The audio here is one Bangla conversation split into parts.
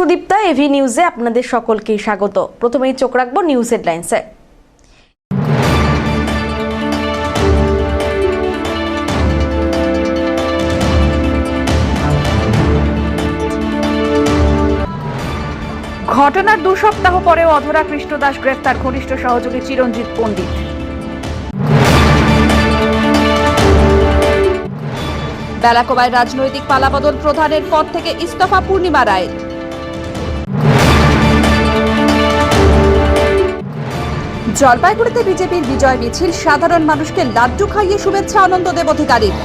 সুদীপ্তা, এভি নিউজে আপনাদের সকলকে স্বাগত। প্রথমেই চোখ রাখবো নিউজ হেডলাইন্সে। ঘটনার 2 সপ্তাহ পরেও অধরা কৃষ্ণদাস গ্রেফতার, ঘনিষ্ঠ সহযোগী চিরঞ্জিত পণ্ডিত। বেলাকোবায় রাজনৈতিক পালাবদল, প্রধানের পদ থেকে ইস্তফা পূর্ণিমা রায়ের। জলপাইগুড়িতে বিজেপির বিজয় মিছিল, সাধারণ মানুষকে লাড্ডু খাইয়ে শুভেচ্ছা আনন্দ দেব অধিকারীর।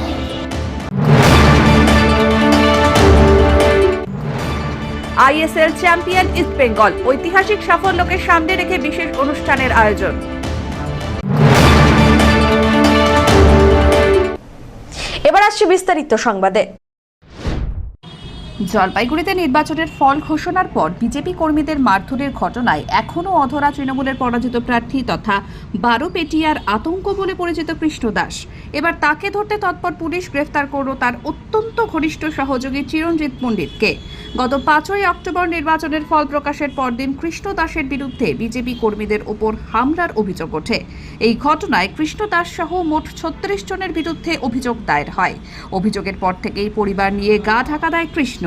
আইএসএল চ্যাম্পিয়ন ইস্ট বেঙ্গল, ঐতিহাসিক সাফল্যকে সামনে রেখে বিশেষ অনুষ্ঠানের আয়োজন। এবার আসছে বিস্তারিত সংবাদে। জলপাইগুড়িতে নির্বাচনের ফল ঘোষণার পর বিজেপি কর্মীদের মারধরের ঘটনায় এখনও অধরা তৃণমূলের পরাজিত প্রার্থী তথা 12 পেটিয়ার আতঙ্ক বলে পরিচিত কৃষ্ণদাস। এবার তাকে ধরতে তৎপর পুলিশ গ্রেফতার করল তার অত্যন্ত ঘনিষ্ঠ সহযোগী চিরঞ্জিত পণ্ডিতকে। গত 5ই অক্টোবর নির্বাচনের ফল প্রকাশের পরদিন কৃষ্ণদাসের বিরুদ্ধে বিজেপি কর্মীদের ওপর হামলার অভিযোগ ওঠে। এই ঘটনায় কৃষ্ণদাস সহ মোট 36 জনের বিরুদ্ধে অভিযোগ দায়ের হয়। অভিযোগের পর থেকেই পরিবার নিয়ে গা ঢাকা দেয় কৃষ্ণ।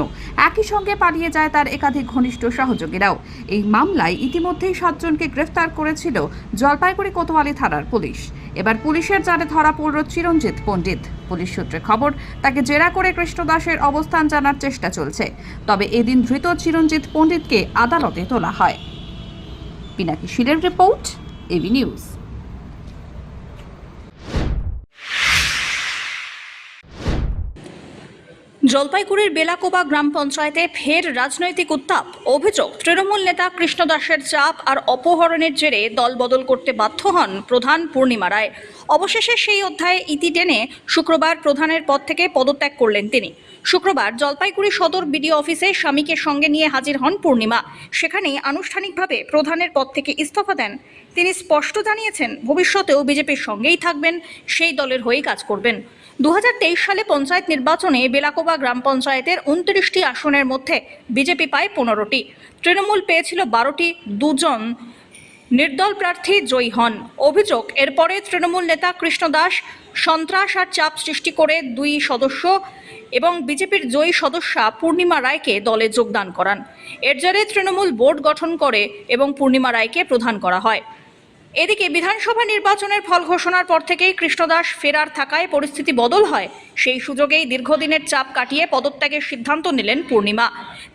একই সঙ্গে পালিয়ে যায় তার একাধিক ঘনিষ্ঠ সহযোগীরাও। এই মামলায় ইতিমধ্যেই 7 জনকে গ্রেফতার করেছিল জলপাইগুড়ি কোতোয়ালি থানার পুলিশ। এবার পুলিশের জালে ধরা পড়ল চিরঞ্জিত পণ্ডিত। পুলিশ সূত্রে খবর, তাকে জেরা করে কৃষ্ণদাসের অবস্থান জানার চেষ্টা চলছে। তবে এদিন ধৃত চিরঞ্জিত পণ্ডিতকে আদালতে তোলা হয়। পিনাকি শিলের রিপোর্ট, এভি নিউজ। জলপাইগুড়ির বেলাকোবা গ্রাম পঞ্চায়েতে ফের রাজনৈতিক উত্তাপ। অভিযোগ, তৃণমূল নেতা কৃষ্ণদাসের চাপ আর অপহরণের জেরে দলবদল করতে বাধ্য হন প্রধান পূর্ণিমা রায়। অবশেষে সেই অধ্যায়ে ইতি টেনে শুক্রবার প্রধানের পদ থেকে পদত্যাগ করলেন তিনি। শুক্রবার জলপাইগুড়ি সদর বিডিও অফিসে স্বামীকে সঙ্গে নিয়ে হাজির হন পূর্ণিমা। সেখানেই আনুষ্ঠানিকভাবে প্রধানের পদ থেকে ইস্তফা দেন তিনি। স্পষ্ট জানিয়েছেন, ভবিষ্যতেও বিজেপির সঙ্গেই থাকবেন, সেই দলের হয়েই কাজ করবেন। 2023 সালে পঞ্চায়েত নির্বাচনে বেলাকোবা গ্রাম পঞ্চায়েতের 29টি আসনের মধ্যে বিজেপি পায় 15টি, তৃণমূল পেয়েছিল 12টি। 2 জন নির্দল প্রার্থী জয়ী হন। অভিযোগ, এরপরে তৃণমূল নেতা কৃষ্ণদাস সন্ত্রাস আর চাপ সৃষ্টি করে 2 সদস্য এবং বিজেপির জয়ী সদস্যা পূর্ণিমা রায়কে দলে যোগদান করান। এর জেরে তৃণমূল বোর্ড গঠন করে এবং পূর্ণিমা রায়কে প্রধান করা হয়। এদিকে বিধানসভা নির্বাচনের ফল ঘোষণার পর থেকেই কৃষ্ণদাস ফেরার থাকায় পরিস্থিতি বদল হয়। সেই সুযোগেই দীর্ঘদিনের চাপ কাটিয়ে পদত্যাগের সিদ্ধান্ত নিলেন পূর্ণিমা।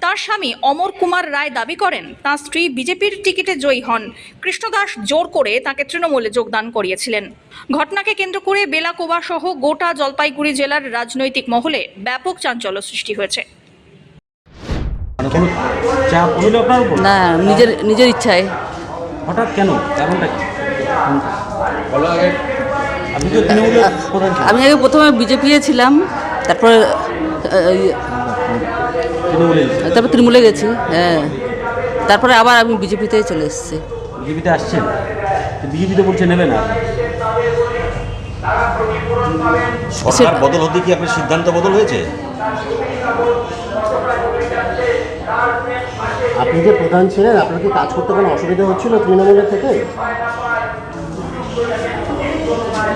তার স্বামী অমর কুমার রায় দাবি করেন, তার স্ত্রী বিজেপির টিকিটে জয়ী হন। কৃষ্ণদাস জোর করে তাকে তৃণমূলে যোগদান করিয়েছিলেন। ঘটনাকে কেন্দ্র করে বেলাকোবা সহ গোটা জলপাইগুড়ি জেলার রাজনৈতিক মহলে ব্যাপক চাঞ্চল্য সৃষ্টি হয়েছে। না, নিজের ইচ্ছায়। হঠাৎ কেন? কারণটা কি? আমি আগে প্রথমে বিজেপি ছিলাম, তারপরে তৃণমূলে গেছি। হ্যাঁ, তারপরে আবার আমি বিজেপিতে চলে এসেছি। বিজেপিতে আসছেন? বিজেপিতে বলছে নেবে না। সরকার বদল হতে কি আপনার সিদ্ধান্ত বদল হয়েছে? আপনি যে প্রধান ছিলেন, আপনার কি কাজ করতে কোনো অসুবিধা হচ্ছিল তৃণমূলের থেকে?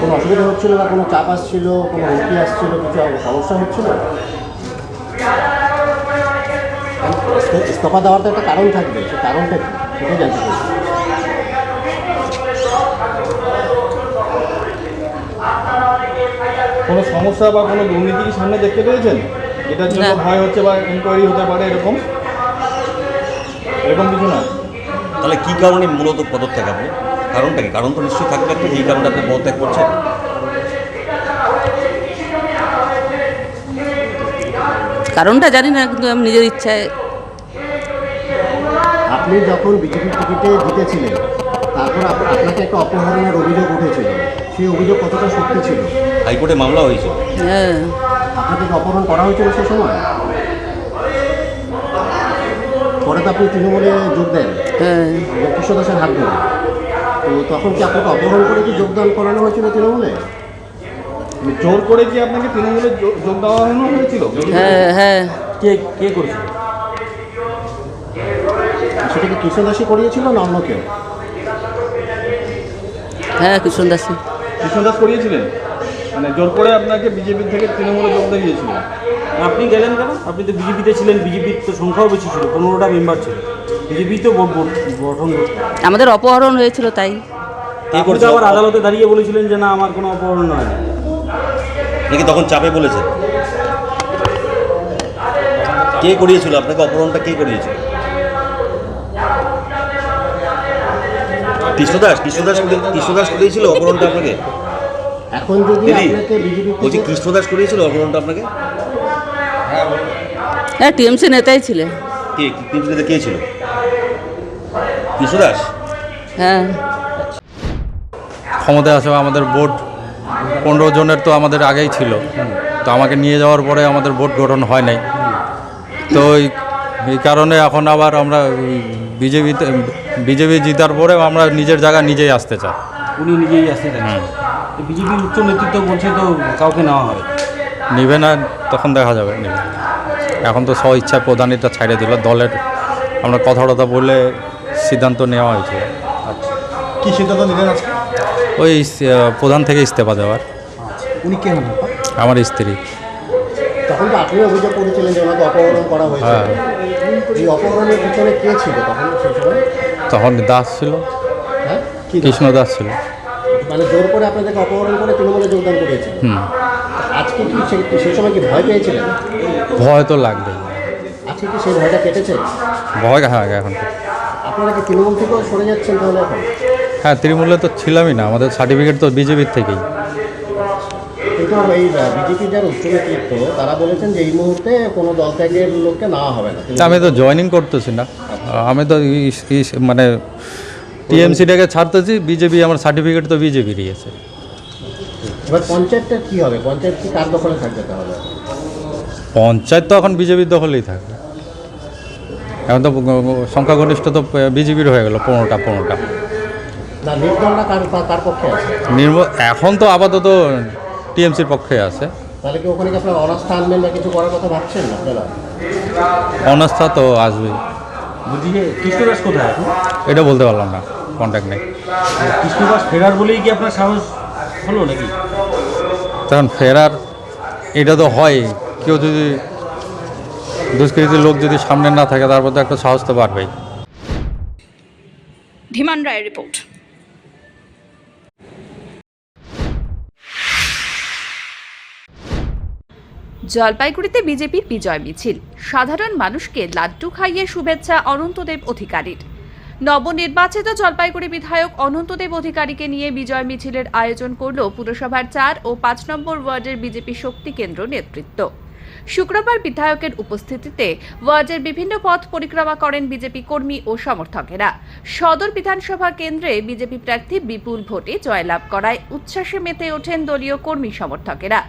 কোনো অসুবিধা হচ্ছিল বা কোনো চাপ আসছিল, কোনো হুমকি আসছিল, কিছু সমস্যা হচ্ছিল? ইস্তফা দেওয়ার তো একটা কারণ থাকবে, সেই কারণটা কি সেটাই জানতে চাই। কোনো সমস্যা বা কোনো দুর্নীতি কি সামনে দেখতে পেয়েছেন, এটার জন্য ভয় হচ্ছে বা ইনকোয়ারি হতে পারে, এরকম কিছু না? তাহলে কি কারণে মূলত পদত্যাগ? আপনি কারণটা কি? কারণ তো নিশ্চয়ই থাকবে একটা, এই কারণে আপনি পদত্যাগ করছেন। কারণটা জানি না, কিন্তু আমি নিজের ইচ্ছায়। আপনি যখন বিজেপির টিকিটে জিতেছিলেন, তারপর আপনাকে একটা অপহরণের অভিযোগ উঠেছিল, সেই অভিযোগ কতটা সত্যি ছিল? হাইকোর্টে মামলা হয়েছিল। হ্যাঁ, আপনাকে কি অপহরণ করা হয়েছিল সে সময়? পরে তো আপনি তৃণমূলে যোগ দেন কৃষ্ণদাসের হাত ধরে, তো তখন কি আপনাকে অপহরণ করে কি যোগদান করানো হয়েছিল তৃণমূলে? জোর করে কি আপনাকে তৃণমূলে যোগ দেওয়ানো হয়েছিল? হ্যাঁ হ্যাঁ। কে করেছিল? সেটা কি কৃষ্ণদাসী করিয়েছিল না অন্য কেউ? হ্যাঁ কৃষ্ণ দাসী। কৃষ্ণদাস করিয়েছিলেন, মানে জোর করে আপনাকে বিজেপি থেকে তৃণমূলে যোগ দিয়েছিলেন। আপনি গেলেন কেন? আপনি তো বিজেপিতে ছিলেন, বিজেপির তো সংখ্যাও বেশি ছিল, 15টা মেম্বার ছিল, বিজেপি তো গঠন করতে। আমাদের অপহরণ হয়েছিল তাই। আপনি তো আবার আদালতে দাঁড়িয়ে বলেছিলেন যে না আমার কোনো অপহরণ নয় না। নাকি তখন চাপে বলেছেন? কে করিয়েছিল আপনাকে অপহরণটা, কে করিয়েছিল? কৃষ্ণদাস করিয়েছিল অপহরণটা আপনাকে? এখন যদি দিদি আপনাকে বিজেপি বলছি কৃষ্ণদাস করিয়েছিল অপহরণটা আপনাকে? হ্যাঁ টিএমসি নেতাই ছিলেন। কে টিমসিতে কে ছিল? কৃষ্ণদাস? হ্যাঁ ক্ষমতায় আসে আমাদের বোর্ড 15 জনের তো আমাদের আগেই ছিল, তো আমাকে নিয়ে যাওয়ার পরে আমাদের বোর্ড গঠন হয় নাই, তো এই কারণে এখন আবার আমরা বিজেপি জিতার পরে আমরা নিজের জায়গা নিজেই আসতে চাই। উনি নিজেই আসতে চান। বিজেপির উচ্চ নেতৃত্ব বলছে তো কাউকে নেওয়া হবে। নেবে না, তখন দেখা যাবে নেবে। এখন তো স্ব ইচ্ছা প্রধানিটা ছাড়ে দিল, দলের আমরা কথা বলে সিদ্ধান্ত নেওয়া হয়েছিল। কি সিদ্ধান্ত নিলেন আজকে? ওই প্রধান থেকে ইস্তফা দেওয়ার। উনি কে হন? আমার স্ত্রী। তখন তো আপনি অভিযোগ করেছিলেন যে ওনাকে অপহরণ করা হয়েছে। এই অপহরণের পিছনে কে ছিল তখন সেই সময়? তখন দাস ছিল, হ্যাঁ কি কৃষ্ণ দাস ছিল। মানে জোর করে আপনাদেরকে অপহরণ করে তৃণমূলে যোগদান করিয়েছিল। আজকে কি সেই সময় কি ভয় পেয়েছিলেন? ভয় তো লাগবে। আজকে কি সেই ভয়টা কেটেছে? ভয় হ্যাঁ এখন তো। আপনারা কি তৃণমূল থেকেও সরে যাচ্ছেন তাহলে এখন? হ্যাঁ তৃণমূলে তো ছিলামই না, আমাদের সার্টিফিকেট তো বিজেপির থেকেই। কিন্তু এই বিজেপির যারা উচ্চ নেতৃত্ব তারা বলেছেন যে এই মুহূর্তে কোনো দল ত্যাগের লোককে নেওয়া হবে না। আমি তো জয়েনিং করতেছি না, আমি তো মানে টিএমসিটাকে ছাড়তেছি, বিজেপি আমার সার্টিফিকেট তো বিজেপি দিয়েছে। এবার পঞ্চায়েতটা কী হবে? পঞ্চায়েত কি কার দখলে থাকবে তাহলে? পঞ্চায়েত তো এখন বিজেপির দখলেই থাকবে। এখন তো সংখ্যাগরিষ্ঠ তো বিজেপির হয়ে গেল 15টা। না নির্দলটা কার পক্ষে আছে? এখন তো আপাতত টিএমসির পক্ষে আছে। তাহলে কি ওখানে কি আপনারা অনাস্থা আনবেন বা কিছু করার কথা ভাবছেন না আপনারা? অনাস্থা তো আসবেই। বলছি যে কৃষ্ণদাস কোথায় এখন? এটা বলতে পারলাম না, কন্ট্যাক্ট নেই। কৃষ্ণদাস ফেরার বলেই কি আপনার সাহস হলো নাকি? তখন ফেরার এটা তো হয়, কেউ যদি দুষ্কৃতির লোক যদি সামনে না থাকে তারপর তো একটা সাহস তো বাড়বেই। ধীমান রায়ের রিপোর্ট। জলপাইগুড়িতে বিজেপির বিজয় মিছিল, সাধারণ মানুষকে লাড্ডু খাইয়ে শুভেচ্ছা অনন্তদেব অধিকারীর। নবনির্বাচিত জলপাইগুড়ি বিধায়ক অনন্তদেব অধিকারীকে নিয়ে বিজয় মিছিলের আয়োজন করল পুরসভার 4 ও 5 নম্বর ওয়ার্ডের বিজেপি শক্তি কেন্দ্র নেতৃত্ব। শুক্রবার বিধায়কের উপস্থিতিতে ওয়ার্ডের বিভিন্ন পথ পরিক্রমা করেন বিজেপি কর্মী ও সমর্থকেরা। সদর বিধানসভা কেন্দ্রে বিজেপি প্রার্থী বিপুল ভোটে জয়লাভ করায় উচ্ছ্বাসে মেতে ওঠেন দলীয় কর্মী সমর্থকেরা।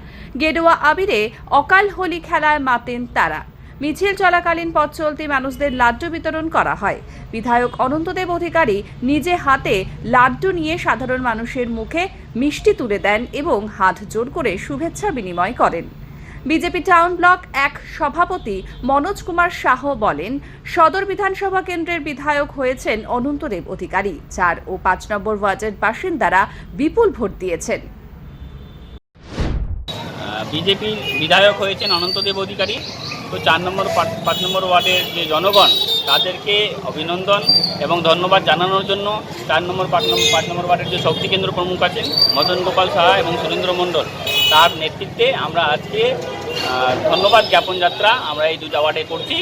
গেরুয়া আবিরে অকাল হোলি খেলায় মাতেন তারা। মিছিল চলাকালীন পথ চলতি মানুষদের লাড্ডু বিতরণ করা হয়। বিধায়ক অনন্তদেব অধিকারী নিজে হাতে লাড্ডু নিয়ে সাধারণ মানুষের মুখে মিষ্টি তুলে দেন এবং হাত জোড় করে শুভেচ্ছা বিনিময় করেন। বিজেপি টাউন ব্লক 1 সভাপতি মনোজ কুমার শাহ বলেন, সদর বিধানসভা কেন্দ্রের বিধায়ক হয়েছেন অনন্তদেব অধিকারী। 4 ও 5 নম্বর ওয়ার্ডের বাসিন্দারা বিপুল ভোট দিয়েছেন। বিজেপির বিধায়ক হয়েছেন অনন্তদেব অধিকারী। তো 4 নম্বর 5 নম্বর ওয়ার্ডের যে জনগণ তাদেরকে অভিনন্দন এবং ধন্যবাদ জানানোর জন্য 4 নম্বর 5 নম্বর ওয়ার্ডের যে শক্তি কেন্দ্র প্রমুখ আছেন মদন গোপাল সাহা এবং সুরেন্দ্র মণ্ডল, তার নেতৃত্বে আমরা আজকে ধন্যবাদ জ্ঞাপন যাত্রা আমরা এই 2 ওয়ার্ডে করছি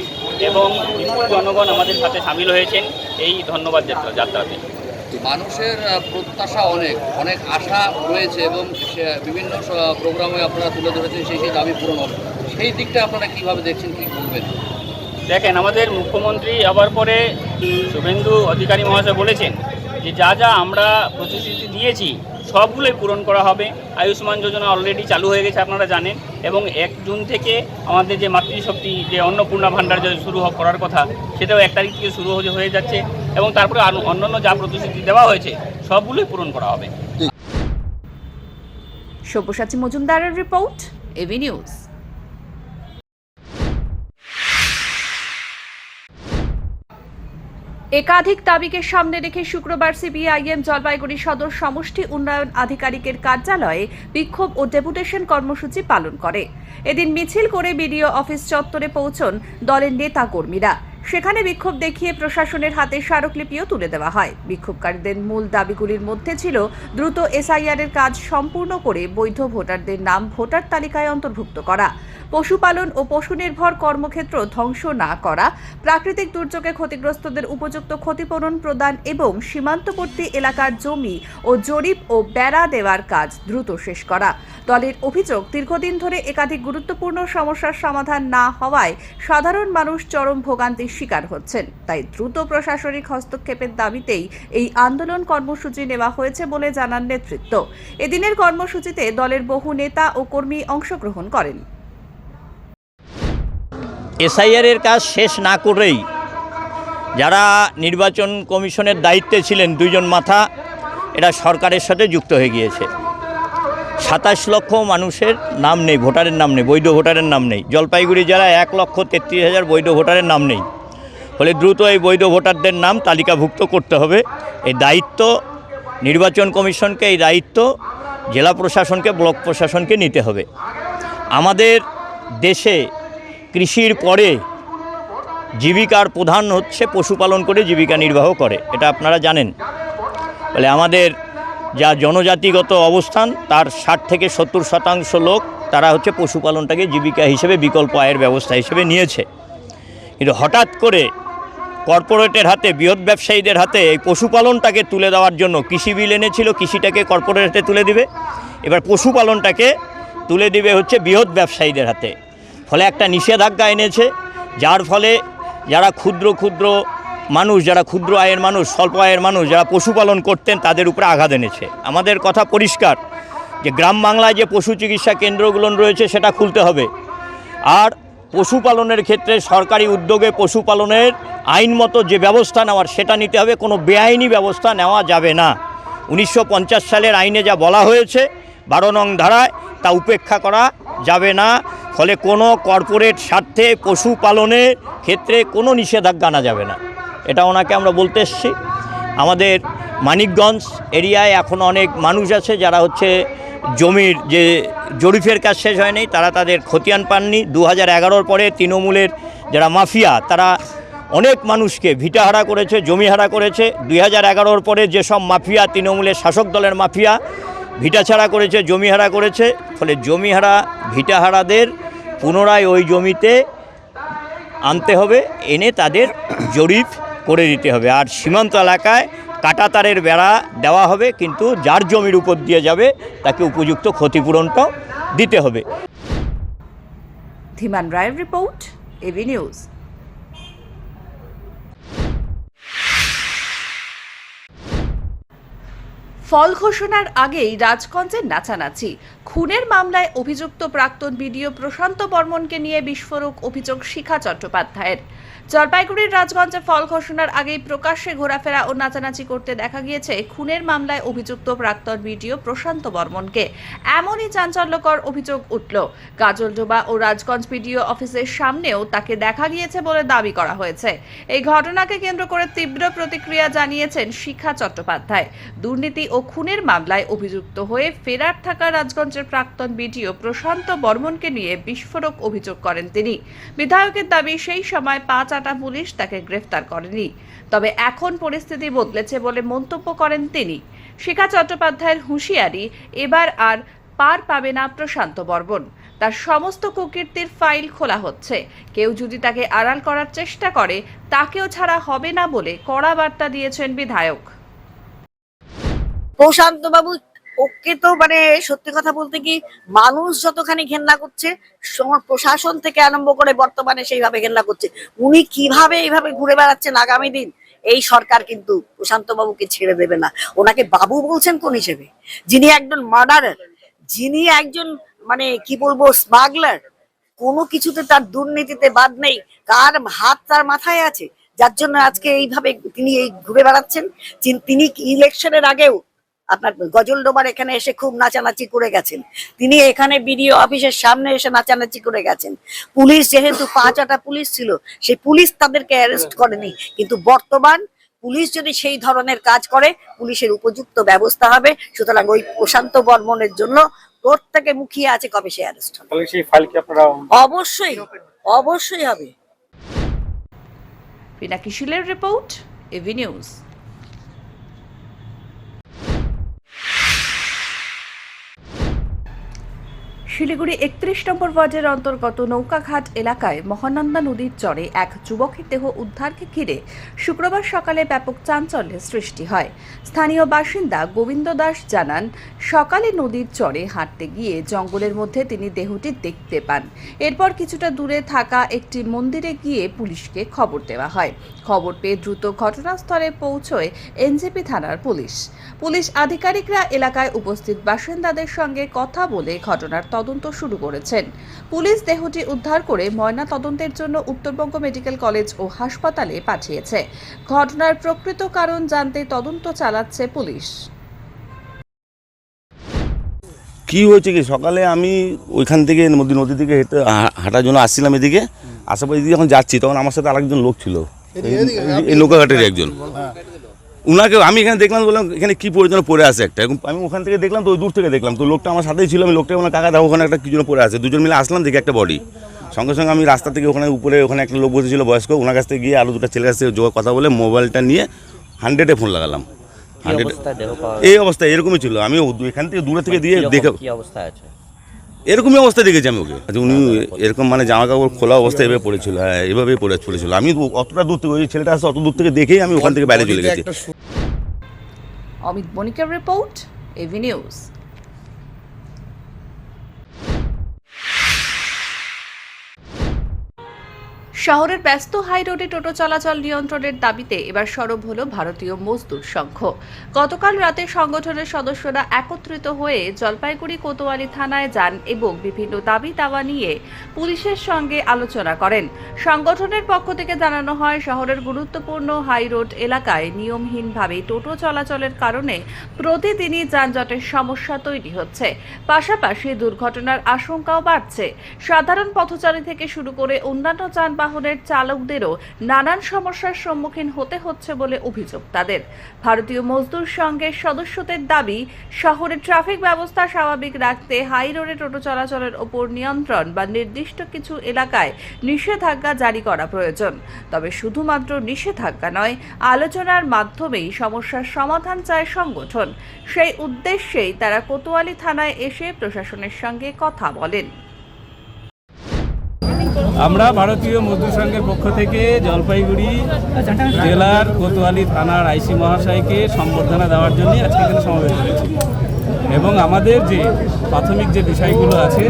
এবং বিপুল জনগণ আমাদের সাথে সামিল হয়েছেন এই ধন্যবাদ যাত্রাতে। মানুষের প্রত্যাশা অনেক আশা রয়েছে এবং বিভিন্ন প্রোগ্রামে আপনারা তুলে ধরেছেন সেই দাবি পূরণ হবে, সেই দিকটা আপনারা কীভাবে দেখছেন, কী বলবেন? দেখেন, আমাদের মুখ্যমন্ত্রী হওয়ার পরে শুভেন্দু অধিকারী মহাশয় বলেছেন যে যা আমরা প্রতিশ্রুতি দিয়েছি সবগুলোই পূরণ করা হবে। আয়ুষ্মান যোজনা অলরেডি চালু হয়ে গেছে আপনারা জানেন, এবং 1 জুন থেকে আমাদের যে মাতৃশক্তি যে অন্নপূর্ণা ভাণ্ডার যে শুরু করার কথা সেটাও 1 তারিখ থেকে শুরু হয়ে যাচ্ছে, এবং তারপরে অন্যান্য যা প্রতিশ্রুতি দেওয়া হয়েছে সবগুলোই পূরণ করা হবে। সব্যসাচী মজুমদারের রিপোর্ট, এবি নিউজ। একাধিক দাবিকে সামনে রেখে শুক্রবার সিপিআইএম জলপাইগুড়ি সদর সমষ্টি উন্নয়ন আধিকারিকের কার্যালয়ে বিক্ষোভ ও ডেপুটেশন কর্মসূচি পালন করে। এদিন মিছিল করে বিডিও অফিস চত্বরে পৌঁছন দলের নেতা কর্মীরা। সেখানে বিক্ষোভ দেখিয়ে প্রশাসনের হাতে স্মারকলিপিও তুলে দেওয়া হয়। বিক্ষোভকারীদের মূল দাবিগুলির মধ্যে ছিল দ্রুত এসআইআর এর কাজ সম্পূর্ণ করে বৈধ ভোটারদের নাম ভোটার তালিকায় অন্তর্ভুক্ত করা, পশুপালন ও পশু নির্ভর কর্মক্ষেত্র ধ্বংস না করা, প্রাকৃতিক দুর্যোগে ক্ষতিগ্রস্তদের উপযুক্ত ক্ষতিপূরণ প্রদান এবং সীমান্তবর্তী এলাকার জমি ও জরিপ ও বেড়া দেওয়ার কাজ দ্রুত শেষ করা। দলের অভিযোগ, দীর্ঘদিন ধরে একাধিক গুরুত্বপূর্ণ সমস্যার সমাধান না হওয়ায় সাধারণ মানুষ চরম ভোগান্তির শিকার হচ্ছেন। তাই দ্রুত প্রশাসনিক হস্তক্ষেপের দাবিতেই এই আন্দোলন কর্মসূচি নেওয়া হয়েছে বলে জানান নেতৃত্ব। এদিনের কর্মসূচিতে দলের বহু নেতা ও কর্মী অংশগ্রহণ করেন। এসআইআরের কাজ শেষ না করেই যারা নির্বাচন কমিশনের দায়িত্বে ছিলেন দুইজন মাথা, এরা সরকারের সাথে যুক্ত হয়ে গিয়েছে। 27 লক্ষ মানুষের নাম নেই, ভোটারের নাম নেই, বৈধ ভোটারের নাম নেই। জলপাইগুড়ি জেলায় 1,33,000 বৈধ ভোটারের নাম নেই। ফলে দ্রুত এই বৈধ ভোটারদের নাম তালিকাভুক্ত করতে হবে। এই দায়িত্ব নির্বাচন কমিশনকে, এই দায়িত্ব জেলা প্রশাসনকে, ব্লক প্রশাসনকে নিতে হবে। আমাদের দেশে কৃষির পরে জীবিকার প্রধান হচ্ছে পশুপালন করে জীবিকা নির্বাহ করে, এটা আপনারা জানেন। বলে আমাদের যা জনজাতিগত অবস্থান তার 60 থেকে 70% লোক তারা হচ্ছে পশুপালনটাকে জীবিকা হিসেবে, বিকল্প আয়ের ব্যবস্থা হিসেবে নিয়েছে। কিন্তু হঠাৎ করে কর্পোরেটের হাতে, বৃহৎ ব্যবসায়ীদের হাতে এই পশুপালনটাকে তুলে দেওয়ার জন্য কৃষি বিল এনেছিল, কৃষিটাকে কর্পোরেট হাতে তুলে দিবে, এবার পশুপালনটাকে তুলে দিবে হচ্ছে বৃহৎ ব্যবসায়ীদের হাতে। ফলে একটা নিষেধাজ্ঞা এনেছে, যার ফলে যারা ক্ষুদ্র ক্ষুদ্র মানুষ, যারা ক্ষুদ্র আয়ের মানুষ, স্বল্প আয়ের মানুষ, যারা পশুপালন করতেন তাদের উপরে আঘাত এনেছে। আমাদের কথা পরিষ্কার যে গ্রাম বাংলায় যে পশু চিকিৎসা কেন্দ্রগুলো রয়েছে সেটা খুলতে হবে। আর পশুপালনের ক্ষেত্রে সরকারি উদ্যোগে পশুপালনের আইনমতো যে ব্যবস্থা নেওয়ার সেটা নিতে হবে, কোনো বেআইনি ব্যবস্থা নেওয়া যাবে না। 1950 সালের আইনে যা বলা হয়েছে 12 নং ধারায় তা উপেক্ষা করা যাবে না। ফলে কোনো কর্পোরেট স্বার্থে পশুপালনের ক্ষেত্রে কোনো নিষেধাজ্ঞা আনা যাবে না, এটা ওনাকে আমরা বলতে এসেছি। আমাদের মানিকগঞ্জ এরিয়ায় এখন অনেক মানুষ আছে যারা হচ্ছে জমির যে জরিপের কাজ শেষ হয়নি, তারা তাদের খতিয়ান পাননি। 2011-র পরে তৃণমূলের যারা মাফিয়া তারা অনেক মানুষকে ভিটাহারা করেছে, জমিহারা করেছে। 2011-র পরে যেসব মাফিয়া, তৃণমূলের শাসক দলের মাফিয়া ভিটা ছাড়া করেছে, জমিহারা করেছে। ফলে জমিহারা, ভিটাহারাদের পুনরায় ওই জমিতে আনতে হবে, এনে তাদের জরিপ করে দিতে হবে। আর সীমান্ত এলাকায় কাঁটাতারের বেড়া দেওয়া হবে, কিন্তু যার জমির উপর দিয়ে যাবে তাকে উপযুক্ত ক্ষতিপূরণটাও দিতে হবে। ধীমান রায়ের রিপোর্ট, এবি নিউজ। ফল ঘোষণার আগেই রাজগঞ্জের নাচানাচি। খুনের মামলায় অভিযুক্ত প্রাক্তন বিডিও প্রশান্ত বর্মনকে নিয়ে বিস্ফোরক অভিযোগ শিখা চট্টোপাধ্যায়ের। জলপাইগুড়ির রাজগঞ্জে ফল ঘোষণার আগেই প্রকাশ্যে ঘোরাফেরা ও নাচানাচি করতে দেখা গিয়েছে খুনের মামলায় অভিযুক্ত প্রাক্তন বিডিও প্রশান্ত বর্মনকে। এমনই চাঞ্চল্যকর অভিযোগ উঠল। গাজলডোবা ও রাজগঞ্জ বিডিও অফিসের সামনেও তাকে দেখা গিয়েছে বলে দাবি করা হয়েছে। এই ঘটনাকে কেন্দ্র করে তীব্র প্রতিক্রিয়া জানিয়েছেন শিখা চট্টোপাধ্যায়। দুর্নীতি ও খুনের মামলায় অভিযুক্ত হয়ে ফেরার থাকা রাজগঞ্জের প্রাক্তন বিডিও প্রশান্ত বর্মনকে নিয়ে বিস্ফোরক অভিযোগ করেন তিনি। বিধায়কের দাবি, সেই সময় 5 আটা পুলিশ তাকে গ্রেফতার করেনি। তবে এখন পরিস্থিতি বদলেছে বলে মন্তব্য করেন তিনি। শিখা চট্টোপাধ্যায়ের হুঁশিয়ারি, এবার আর পার পাবে না প্রশান্ত বর্মন। তার সমস্ত কুকীর্তির ফাইল খোলা হচ্ছে। কেউ যদি তাকে আড়াল করার চেষ্টা করে তাকেও ছাড়া হবে না বলে কড়া বার্তা দিয়েছেন বিধায়ক। প্রশান্ত বাবু, ওকে তো মানে সত্যি কথা বলতে কি মানুষ যতখানি ঘেন্না করছে, প্রশাসন থেকে আরম্ভ করে বর্তমানে সেইভাবে ঘেন্না করছে। উনি কিভাবে এইভাবে ঘুরে বেড়াচ্ছেন আগামী দিন, এই সরকার কিন্তু প্রশান্ত বাবুকে ছেড়ে দেবে না। ওনাকে বাবু বলছেন কোন হিসেবে? যিনি একজন মার্ডারার, যিনি একজন মানে কি বলবো স্মাগলার, কোনো কিছুতে তার দুর্নীতিতে বাদ নেই, কার হাত তার মাথায় আছে, যার জন্য আজকে এইভাবে তিনি এই ঘুরে বেড়াচ্ছেন। তিনি ইলেকশনের আগেও আপনার গজলডোবার এখানে এসে খুব নাচানাচি করে গেছেন। তিনি এখানে বিডিও অফিসের সামনে এসে নাচানাচি করে গেছেন। পুলিশ যেহেতু 5 আটা পুলিশ ছিল, সেই পুলিশ তাদেরকে অ্যারেস্ট করেনি। কিন্তু বর্তমান পুলিশ যদি সেই ধরনের কাজ করে পুলিশের উপযুক্ত ব্যবস্থা হবে। সুতরাং ওই প্রশান্ত বর্মনের জন্য প্রত্যেকে মুখিয়ে আছে কবে সে অ্যারেস্ট হবে। তাহলে সেই ফাইল কি আপনারা অবশ্যই অবশ্যই হবে। পিনাকি শীলের রিপোর্ট, এভি নিউজ। শিলিগুড়ি ৩১ নম্বর ওয়ার্ডের অন্তর্গত নৌকাঘাট এলাকায় মহানন্দা নদীর চরে এক যুবকের দেহ উদ্ধারকে ঘিরে শুক্রবার সকালে ব্যাপক চাঞ্চল্যের সৃষ্টি হয়। স্থানীয় বাসিন্দা গোবিন্দ দাস জানান, সকালে নদীর চরে হাঁটতে গিয়ে জঙ্গলের মধ্যে তিনি দেহটি দেখতে পান। এরপর কিছুটা দূরে থাকা একটি মন্দিরে গিয়ে পুলিশকে খবর দেওয়া হয়। খবর পেয়ে দ্রুত ঘটনাস্থলে পৌঁছয় এনজেপি থানার পুলিশ আধিকারিকরা এলাকায় উপস্থিত বাসিন্দাদের সঙ্গে কথা বলে ঘটনার তদন্ত শুরু করেছেন। পুলিশ দেহটি উদ্ধার করে ময়না তদন্তের জন্য উত্তরবঙ্গ মেডিকেল কলেজ ও হাসপাতালে পাঠিয়েছে। ঘটনার প্রকৃত কারণ জানতে তদন্ত চালাচ্ছে পুলিশ। কি হয়েছে কি, সকালে আমি ওইখান থেকে নদী থেকে হেঁটে হাঁটার জন্য আসছিলাম এদিকে, আসার পর এদিকে যখন যাচ্ছি তখন আমার সাথে আরেকজন লোক ছিল, এই নৌকাঘাটের একজন। উনাকে আমি এখানে দেখলাম, বললাম এখানে কি প্রয়োজন পড়ে আছে একটা। আমি ওখান থেকে দেখলাম, তো ওই দূর থেকে দেখলাম, তো লোকটা আমার সাথেই ছিল। আমি লোকটা ওখানে কাকা দাও ওখানে একটা কি জন্য পড়ে আছে, দুজন মিলে আসলাম, দেখে একটা বডি। সঙ্গে সঙ্গে আমি রাস্তা থেকে ওখানে উপরে ওখানে একটা লোক বসেছিল বয়স্ক, ওনার কাছ থেকে গিয়ে আরও দুটো ছেলের কাছ থেকে কথা বলে মোবাইলটা নিয়ে 100-এ ফোন লাগালাম। 100 এই অবস্থায় এরকমই ছিল। আমি এখান থেকে দূরে থেকে দিয়ে দেখে এরকমই অবস্থা দেখেছি আমি ওকে। আচ্ছা, উনি এরকম মানে জামা কাপড় খোলা অবস্থায় এভাবে পড়েছিল, হ্যাঁ এভাবেই পড়েছিল। আমি অতটা দূর থেকে, ওই ছেলেটা আসছে অত দূর থেকে দেখেই আমি ওখান থেকে বাইরে চলে গেছি। অমিত বণিকের রিপোর্ট, এভি নিউজ। শহরের ব্যস্ত হাই রোডে টোটো চলাচল নিয়ন্ত্রণের দাবিতে এবার সরব হলো ভারতীয় মজদুর সংঘ। গতকাল রাতে সংগঠনের সদস্যরা একত্রিত হয়ে জলপাইগুড়ি কোতোয়ালি থানায় যান এবং বিভিন্ন দাবি দাওয়া নিয়ে পুলিশের সঙ্গে আলোচনা করেন। সংগঠনের পক্ষ থেকে জানানো হয়, শহরের গুরুত্বপূর্ণ হাই রোড এলাকায় নিয়মহীনভাবে টোটো চলাচলের কারণে প্রতিদিনই যানজটের সমস্যা তৈরি হচ্ছে। পাশাপাশি দুর্ঘটনার আশঙ্কাও বাড়ছে। সাধারণ পথচারী থেকে শুরু করে অন্যান্য যানবাহনের চালকদেরও নানান সমস্যার সম্মুখীন হতে হচ্ছে বলে অভিযোগ তাদের। ভারতীয় মজদুর সংঘের সদস্যদের দাবি, শহরে ট্রাফিক ব্যবস্থা স্বাভাবিক রাখতে হাই রোডে টোটো চলাচলের ওপর নিয়ন্ত্রণ বা নির্দিষ্ট কিছু এলাকায় নিষেধাজ্ঞা জারি করা প্রয়োজন। তবে শুধুমাত্র নিষেধাজ্ঞা নয়, আলোচনার মাধ্যমেই সমস্যার সমাধান চায় সংগঠন। সেই উদ্দেশ্যেই তারা কোতোয়ালি থানায় এসে প্রশাসনের সঙ্গে কথা বলেন। আমরা ভারতীয় মজদুর সংঘের পক্ষ থেকে জলপাইগুড়ি জেলার কোতোয়ালি থানার আইসি মহাশয়কে সম্বর্ধনা দেওয়ার জন্য আজকে এখানে সমাবেশ হয়েছি এবং আমাদের যে প্রাথমিক যে বিষয়গুলো আছে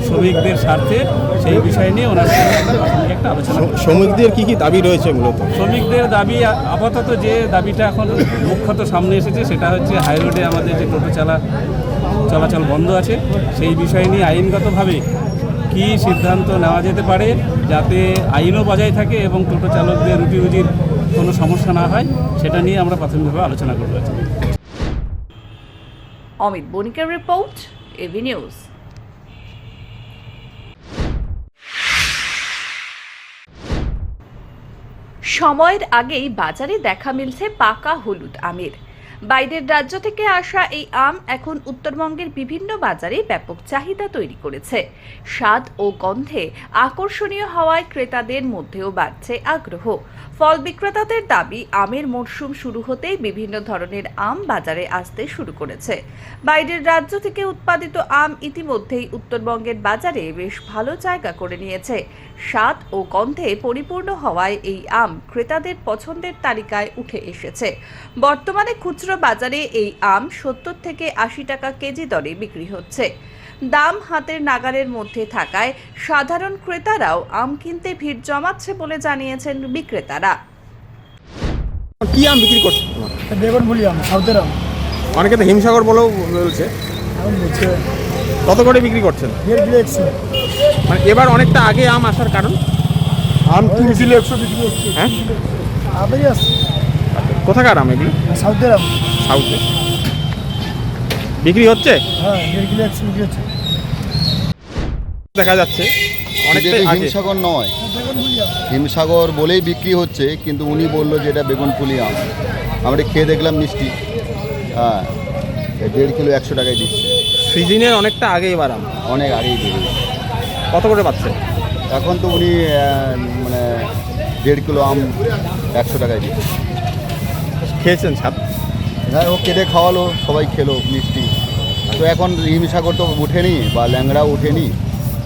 শ্রমিকদের স্বার্থে, সেই বিষয় নিয়ে ওনার সঙ্গে প্রাথমিক একটা আলোচনা। শ্রমিকদের কি দাবি রয়েছে মূলত? শ্রমিকদের দাবি আপাতত যে দাবিটা এখন মুখ্যত সামনে এসেছে সেটা হচ্ছে হাইরোডে আমাদের যে টোটো চলাচল বন্ধ আছে, সেই বিষয় নিয়ে আইনগতভাবে কি সিদ্ধান্ত নেওয়া যেতে পারে যাতে আইনও বজায় থাকে এবং টোটো চালকদের রুটি রুজির কোনো সমস্যা না হয়, সেটা নিয়ে আমরা প্রাথমিকভাবে আলোচনা করব। অমিত বণিকের রিপোর্ট, এভি নিউজ। সময়ের আগেই বাজারে দেখা মিলছে পাকা হলুদ আমের। বাইরের রাজ্য থেকে আসা এই আম এখন উত্তরবঙ্গের বিভিন্ন বাজারে ব্যাপক চাহিদা তৈরি করেছে। স্বাদ ও গন্ধে আকর্ষণীয় হওয়ায় ক্রেতাদের মধ্যেও বাড়ছে আগ্রহ। ফল বিক্রেতাদের দাবি, আমের মরশুম শুরু হতেই বিভিন্ন ধরনের আম বাজারে আসতে শুরু করেছে। বাইরের রাজ্য থেকে উৎপাদিত আম ইতিমধ্যেই উত্তরবঙ্গের বাজারে বেশ ভালো জায়গা করে নিয়েছে। স্বাদ ও গন্ধে পরিপূর্ণ হওয়ায় এই আম ক্রেতাদের পছন্দের তালিকায় উঠে এসেছে। বর্তমানে খুচরো বাজারে এই আম 70 থেকে 80 টাকা কেজি দরে বিক্রি হচ্ছে। দাম হাতের নাগালের মধ্যে থাকায় সাধারণ ক্রেতারাও আম কিনতে ভিড় জমাচ্ছে বলে জানিয়েছেন বিক্রেতারা। কি আম বিক্রি করছে? বেগুনভুলি আম, সাউথের আম। অনেকে তো হিমসাগর বলেও বলছে। কত করে বিক্রি করছেন? মানে এবার অনেকটা আগে আম আসার কারণ? আম 3 কিলো 100 বিক্রি হচ্ছে। হ্যাঁ, আবেই আসছে। কোথাকার আম এগুলো? সাউথের আম। সাউথে বিক্রি হচ্ছে? হ্যাঁ, 1.5 কিলো 100 বিক্রি হচ্ছে। দেখা যাচ্ছে অনেকটাই আগে। হিমসাগর নয়, হিমসাগর বলেই বিক্রি হচ্ছে, কিন্তু উনি বললো যে এটা বেগুনফুলি আম। আমরা খেয়ে দেখলাম মিষ্টি, হ্যাঁ 1.5 কিলো 100 টাকায় দিচ্ছে। সিজনের অনেকটা আগে এবার আম। অনেক আগেই দিয়ে দিচ্ছে। কত করে পাচ্ছে? এখন তো উনি মানে 1.5 কিলো আম 100 টাকায় দিচ্ছে। খেয়েছেন স্বাদ? হ্যাঁ, ও কেটে খাওয়ালো, সবাই খেলো মিষ্টি। তো এখন হিমসাগর তো ওঠেনি বা ল্যাংড়াও ওঠেনি,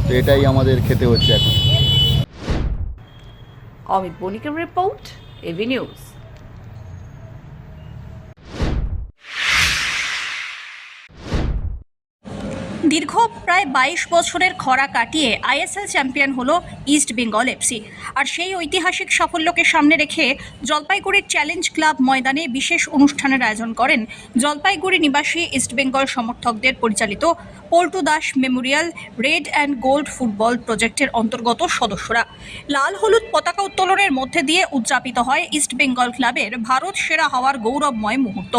তো এটাই আমাদের খেতে হচ্ছে এখন। অমিত বণিকের রিপোর্ট, এভি নিউজ। দীর্ঘ প্রায় 22 বছরের খরা কাটিয়ে আইএসএল চ্যাম্পিয়ন হলো ইস্ট বেঙ্গল এফসি। আর সেই ঐতিহাসিক সাফল্যকে সামনে রেখে জলপাইগুড়ির চ্যালেঞ্জ ক্লাব ময়দানে বিশেষ অনুষ্ঠানের আয়োজন করেন জলপাইগুড়ি নিবাসী ইস্ট বেঙ্গল সমর্থকদের পরিচালিত Paltu Das Memorial red and gold football প্রজেক্টের অন্তর্গত সদস্যরা। লাল হলুদ পতাকা উত্তোলনের মধ্যে দিয়ে উদযাপিত হয় ইস্ট বেঙ্গল ক্লাবের ভারত সেরা হওয়ার গৌরবময় মুহূর্ত।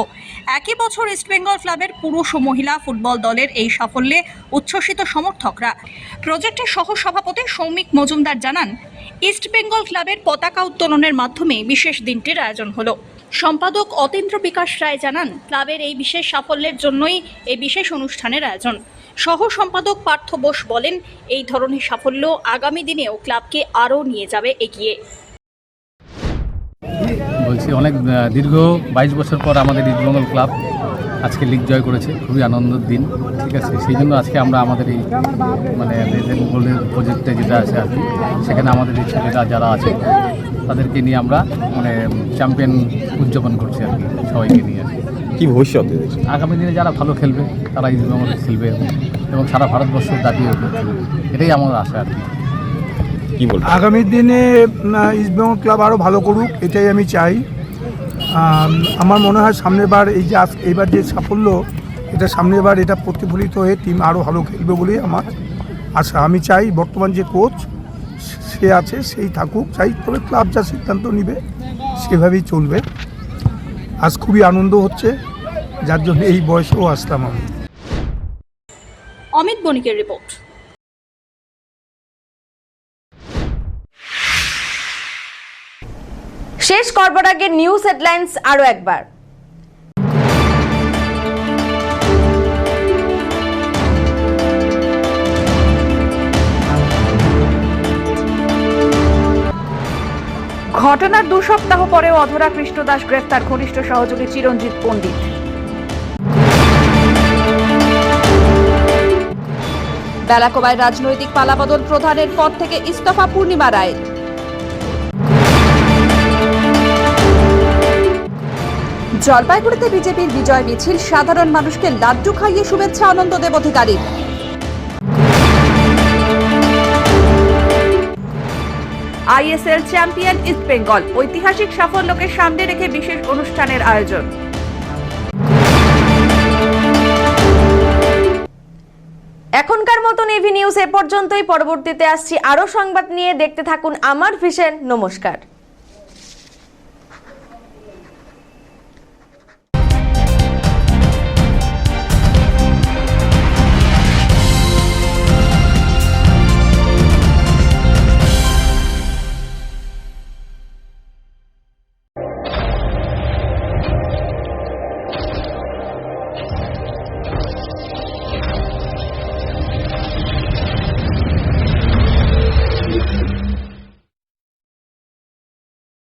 একই বছর ইস্ট বেঙ্গল ক্লাবের পুরুষ ও মহিলা ফুটবল দলের এই সাফল্যে উচ্ছ্বসিত সমর্থকরা। প্রজেক্টের সহ সভাপতি সৌমিক মজুমদার জানান, ইস্ট বেঙ্গল ক্লাবের পতাকা উত্তোলনের মাধ্যমে বিশেষ দিনটির আয়োজন হলো। সম্পাদক অতীন্দ্র বিকাশ রায় জানান, ক্লাবের এই বিশেষ সাফল্যের জন্যই এই বিশেষ অনুষ্ঠানের আয়োজন। সহ সম্পাদক পার্থ বোস বলেন, এই ধরনের সাফল্য আগামী দিনেও ক্লাবকে আরও নিয়ে যাবে এগিয়ে। বলছি অনেক দীর্ঘ 22 বছর পর আমাদের ইস্ট বেঙ্গল ক্লাব আজকে লিগ জয় করেছে, খুবই আনন্দের দিন। ঠিক আছে, সেই জন্য আজকে আমরা আমাদের এই মানে রেড গোল্ডের প্রজেক্টে যেটা আছে আর কি, সেখানে আমাদের এই ছেলেরা যারা আছে তাদেরকে নিয়ে আমরা মানে চ্যাম্পিয়ন উদযাপন করছি আর কি, সবাইকে নিয়ে। কি ভবিষ্যৎ আগামী দিনে যারা ভালো খেলবে তারা ইস্ট বেঙ্গলে খেলবে এবং সারা ভারতবর্ষ দাঁড়িয়ে খেলবে, এটাই আমার আশা আর কি। কি বলবো? আগামী দিনে ইস্ট বেঙ্গল ক্লাব আরও ভালো করুক, এটাই আমি চাই। আমার মনে হয় সামনের বার এই যে এইবার যে সাফল্য, এটা সামনের বার এটা প্রতিফলিত হয়ে টিম আরও ভালো খেলবে বলেই আমার আশা। আমি চাই বর্তমান যে কোচ সে আছে সেই থাকুক, চাই তবে ক্লাব যা সিদ্ধান্ত নেবে সেভাবেই চলবে। আজ খুবই আনন্দ হচ্ছে, যার জন্য এই বয়সেও আসলাম আমি। অমিত বণিকের রিপোর্ট। শেষ করবার আগে নিউজ হেডলাইন্স আরো একবার। ঘটনার 2 সপ্তাহ পরেও অধরা কৃষ্ণ দাস গ্রেফতার, ঘনিষ্ঠ সহযোগী চিরঞ্জিত পণ্ডিত। বেলাকোবায় রাজনৈতিক পালাবদল, প্রধানের পদ থেকে ইস্তফা পূর্ণিমা রায়। জলপাইগুড়িতে বিজেপির বিজয় মিছিল, সাধারণ মানুষকে লাড্ডু খাইয়ে শুভেচ্ছা আনন্দ দেব অধিকারী। আইএসএল চ্যাম্পিয়ন ইস্ট বেঙ্গল, ঐতিহাসিক সাফল্যকে সামনে রেখে বিশেষ অনুষ্ঠানের আয়োজন। এখনকার মতন এভি নিউজ এ পর্যন্তই। পরবর্তীতে আসছি আরো সংবাদ নিয়ে, দেখতে থাকুন আমার ভিশন। নমস্কার।